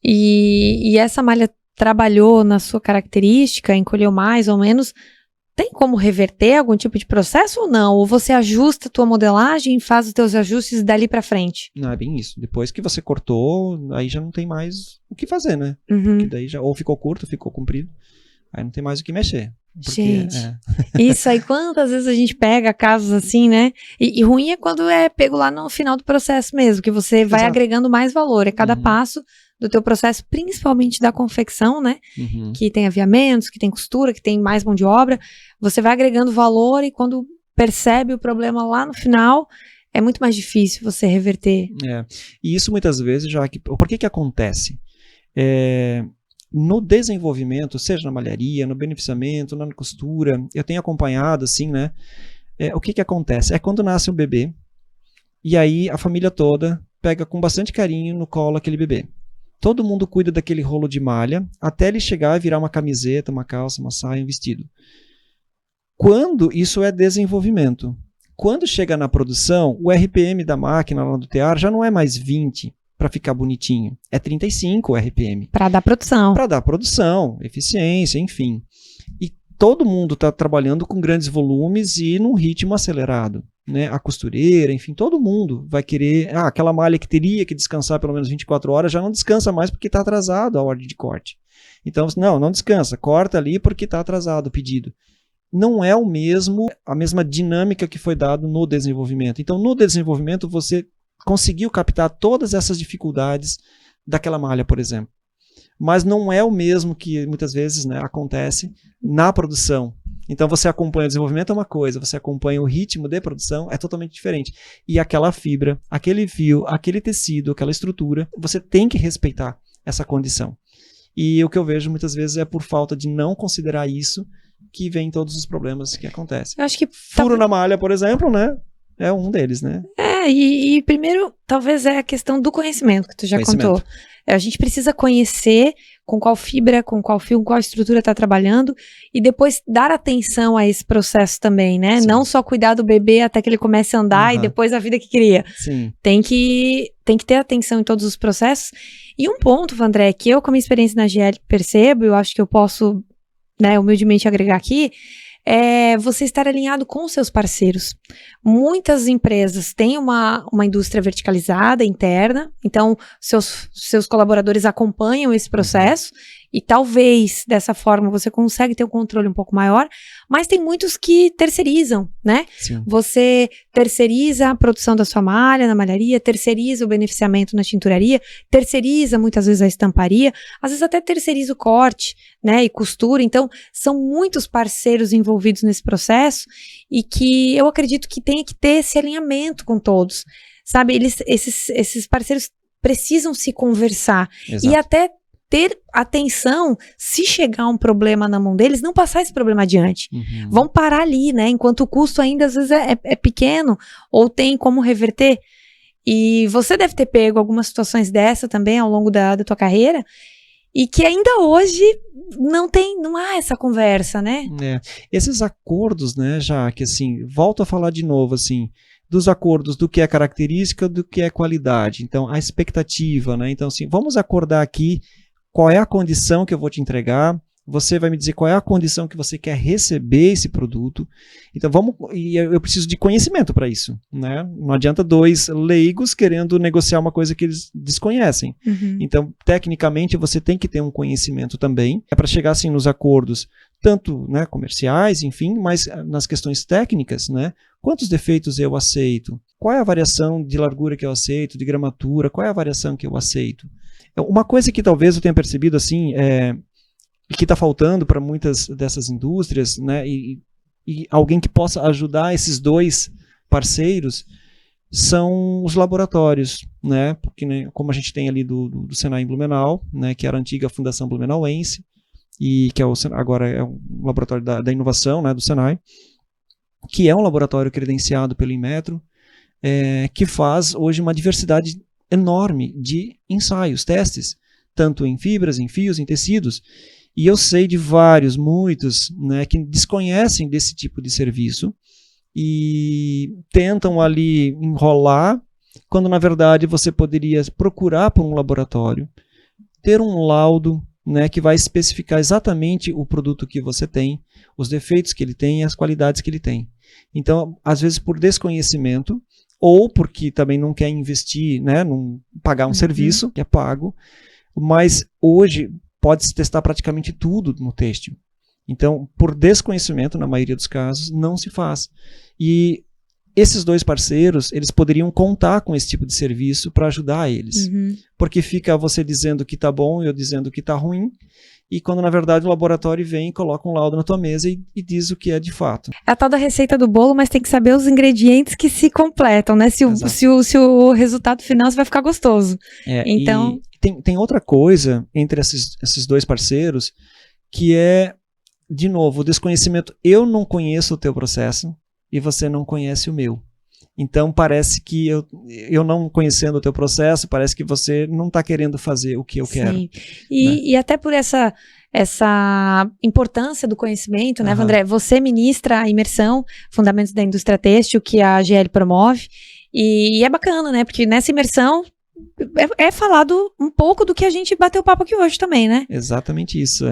e essa malha trabalhou na sua característica, encolheu mais ou menos, tem como reverter algum tipo de processo ou não? Ou você ajusta a tua modelagem e faz os teus ajustes dali pra frente? Não, é bem isso. Depois que você cortou, aí já não tem mais o que fazer, né? Uhum. Porque daí já ou ficou curto, ficou comprido. Aí não tem mais o que mexer. Porque, gente, isso aí, quantas vezes a gente pega casos assim, né? E ruim é quando é pego lá no final do processo mesmo, que você vai agregando mais valor. É cada passo do teu processo, principalmente da confecção, né? Que tem aviamentos, que tem costura, que tem mais mão de obra. Você vai agregando valor e quando percebe o problema lá no final, é muito mais difícil você reverter. E isso muitas vezes já... Por que acontece? No desenvolvimento, seja na malharia, no beneficiamento, na costura, eu tenho acompanhado, assim, né? O que acontece? É quando nasce um bebê, e aí a família toda pega com bastante carinho no colo aquele bebê. Todo mundo cuida daquele rolo de malha, até ele chegar e virar uma camiseta, uma calça, uma saia, um vestido. Quando isso é desenvolvimento. Quando chega na produção, o RPM da máquina lá do tear já não é mais 20, para ficar bonitinho. É 35 o RPM. Para dar produção. Para dar produção, eficiência, enfim. E todo mundo está trabalhando com grandes volumes e num ritmo acelerado. Né? A costureira, enfim, todo mundo vai querer... aquela malha que teria que descansar pelo menos 24 horas já não descansa mais porque está atrasado a ordem de corte. Então, não descansa. Corta ali porque está atrasado o pedido. Não é a mesma dinâmica que foi dado no desenvolvimento. Então, no desenvolvimento, você conseguiu captar todas essas dificuldades daquela malha, por exemplo. Mas não é o mesmo que muitas vezes, né, acontece na produção. Então você acompanha o desenvolvimento é uma coisa, você acompanha o ritmo de produção é totalmente diferente. E aquela fibra, aquele fio, aquele tecido, aquela estrutura, você tem que respeitar essa condição. E o que eu vejo muitas vezes é por falta de não considerar isso que vem todos os problemas que acontecem. Eu acho que furo na malha, por exemplo, né? É um deles, né? E primeiro, talvez é a questão do conhecimento que tu já contou. A gente precisa conhecer com qual fibra, com qual fio, com qual estrutura está trabalhando e depois dar atenção a esse processo também, né? Sim. Não só cuidar do bebê até que ele comece a andar e depois a vida que cria. Sim. Tem que ter atenção em todos os processos. E um ponto, Vandré, que eu com a minha experiência na GL percebo, eu acho que eu posso, né, humildemente agregar aqui, é você estar alinhado com os seus parceiros. Muitas empresas têm uma indústria verticalizada, interna, então seus colaboradores acompanham esse processo e talvez dessa forma você consegue ter um controle um pouco maior, mas tem muitos que terceirizam, né? Sim. Você terceiriza a produção da sua malha na malharia, terceiriza o beneficiamento na tinturaria, terceiriza muitas vezes a estamparia, às vezes até terceiriza o corte, né, e costura. Então, são muitos parceiros envolvidos nesse processo e que eu acredito que tem que ter esse alinhamento com todos, sabe? Esses parceiros precisam se conversar. Exato. E até ter atenção, se chegar um problema na mão deles, não passar esse problema adiante. Vão parar ali, né? Enquanto o custo ainda às vezes é pequeno ou tem como reverter. E você deve ter pego algumas situações dessa também ao longo da tua carreira e que ainda hoje não há essa conversa, né? Esses acordos, né, já que assim, volto a falar de novo, assim, dos acordos do que é característica, do que é qualidade. Então, a expectativa, né? Então, assim, vamos acordar aqui qual é a condição que eu vou te entregar, você vai me dizer qual é a condição que você quer receber esse produto. Então e eu preciso de conhecimento para isso, né? Não adianta dois leigos querendo negociar uma coisa que eles desconhecem. Então, tecnicamente, você tem que ter um conhecimento também, para chegar assim nos acordos, tanto, né, comerciais, enfim, mas nas questões técnicas, né? Quantos defeitos eu aceito? Qual é a variação de largura que eu aceito, de gramatura? Qual é a variação que eu aceito? Uma coisa que talvez eu tenha percebido assim e que está faltando para muitas dessas indústrias, né, e alguém que possa ajudar esses dois parceiros, são os laboratórios, né, porque, né, como a gente tem ali do Senai em Blumenau, né, que era a antiga Fundação Blumenauense, e que agora é um laboratório da inovação, né, do Senai, que é um laboratório credenciado pelo Inmetro, que faz hoje uma diversidade enorme de ensaios, testes, tanto em fibras, em fios, em tecidos. E eu sei de muitos, né, que desconhecem desse tipo de serviço e tentam ali enrolar, quando na verdade você poderia procurar por um laboratório, ter um laudo, né, que vai especificar exatamente o produto que você tem, os defeitos que ele tem e as qualidades que ele tem. Então, às vezes por desconhecimento, ou porque também não quer investir, né, não pagar um serviço que é pago, mas hoje pode-se testar praticamente tudo no têxtil. Então, por desconhecimento, na maioria dos casos, não se faz. E esses dois parceiros, eles poderiam contar com esse tipo de serviço para ajudar eles. Porque fica você dizendo que está bom e eu dizendo que está ruim, e quando na verdade o laboratório vem e coloca um laudo na tua mesa e diz o que é de fato. É a tal da receita do bolo, mas tem que saber os ingredientes que se completam, né? Se o resultado final vai ficar gostoso. Então... Tem outra coisa entre esses dois parceiros, que é, de novo, o desconhecimento. Eu não conheço o teu processo e você não conhece o meu. Então, parece que eu não conhecendo o teu processo, parece que você não está querendo fazer o que eu quero. Né? E até por essa importância do conhecimento, né, Vandré? Você ministra a imersão Fundamentos da Indústria Têxtil, que a GL promove, e é bacana, né? Porque nessa imersão é falado um pouco do que a gente bateu papo aqui hoje também, né? Exatamente isso.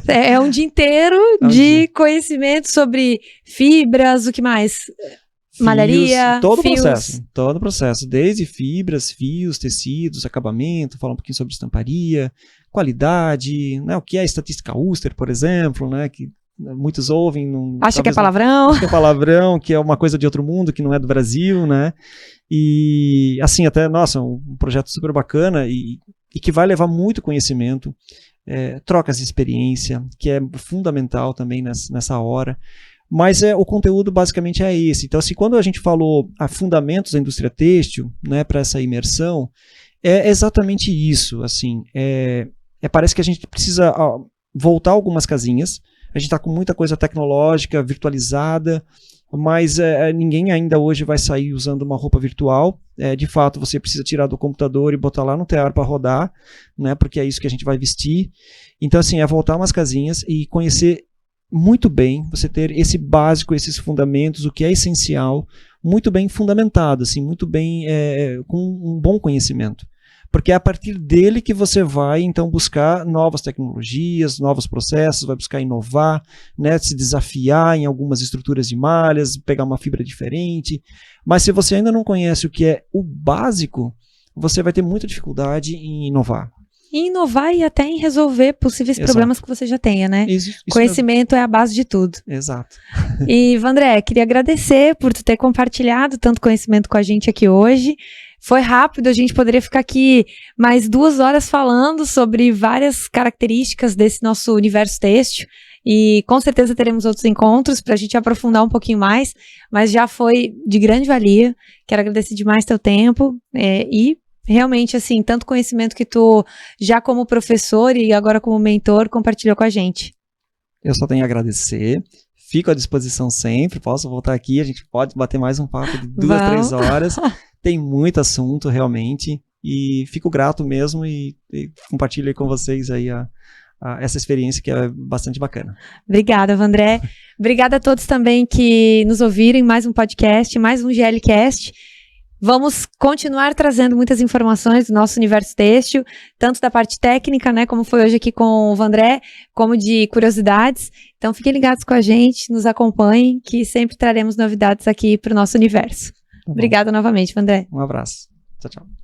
É um dia inteiro de conhecimento sobre fibras, o que mais? Malharia, todo fios. o processo, desde fibras, fios, tecidos, acabamento, fala um pouquinho sobre estamparia, qualidade, né, o que é estatística Uster, por exemplo, né, que muitos ouvem. Acha que é palavrão. Acha que é palavrão, que é uma coisa de outro mundo, que não é do Brasil, né, e assim, até, nossa, um projeto super bacana e que vai levar muito conhecimento, trocas de experiência, que é fundamental também nessa hora. Mas o conteúdo basicamente é esse. Então, assim, quando a gente falou a fundamentos da indústria têxtil, né, para essa imersão, é exatamente isso. Assim, parece que a gente precisa voltar algumas casinhas. A gente está com muita coisa tecnológica, virtualizada, mas ninguém ainda hoje vai sair usando uma roupa virtual. De fato, você precisa tirar do computador e botar lá no tear para rodar, né, porque é isso que a gente vai vestir. Então, assim, voltar umas casinhas e conhecer muito bem, você ter esse básico, esses fundamentos, o que é essencial, muito bem fundamentado, assim, muito bem, com um bom conhecimento. Porque é a partir dele que você vai, então, buscar novas tecnologias, novos processos, vai buscar inovar, né, se desafiar em algumas estruturas de malhas, pegar uma fibra diferente. Mas se você ainda não conhece o que é o básico, você vai ter muita dificuldade em inovar. Em inovar e até em resolver possíveis problemas que você já tenha, né? Isso conhecimento é a base de tudo. Exato. E, Vandré, queria agradecer por tu ter compartilhado tanto conhecimento com a gente aqui hoje. Foi rápido, a gente poderia ficar aqui mais 2 horas falando sobre várias características desse nosso universo têxtil. E com certeza teremos outros encontros para a gente aprofundar um pouquinho mais, mas já foi de grande valia. Quero agradecer demais teu tempo e realmente, assim, tanto conhecimento que tu, já como professor e agora como mentor, compartilhou com a gente. Eu só tenho a agradecer. Fico à disposição sempre. Posso voltar aqui. A gente pode bater mais um papo de 2, 3 horas. Tem muito assunto, realmente. E fico grato mesmo e compartilho aí com vocês aí essa experiência que é bastante bacana. Obrigada, Vandré. Obrigada a todos também que nos ouviram em mais um podcast, mais um GLcast. Vamos continuar trazendo muitas informações do nosso universo têxtil, tanto da parte técnica, né, como foi hoje aqui com o Vandré, como de curiosidades. Então fiquem ligados com a gente, nos acompanhem, que sempre traremos novidades aqui para o nosso universo. Obrigada novamente, Vandré. Um abraço. Tchau, tchau.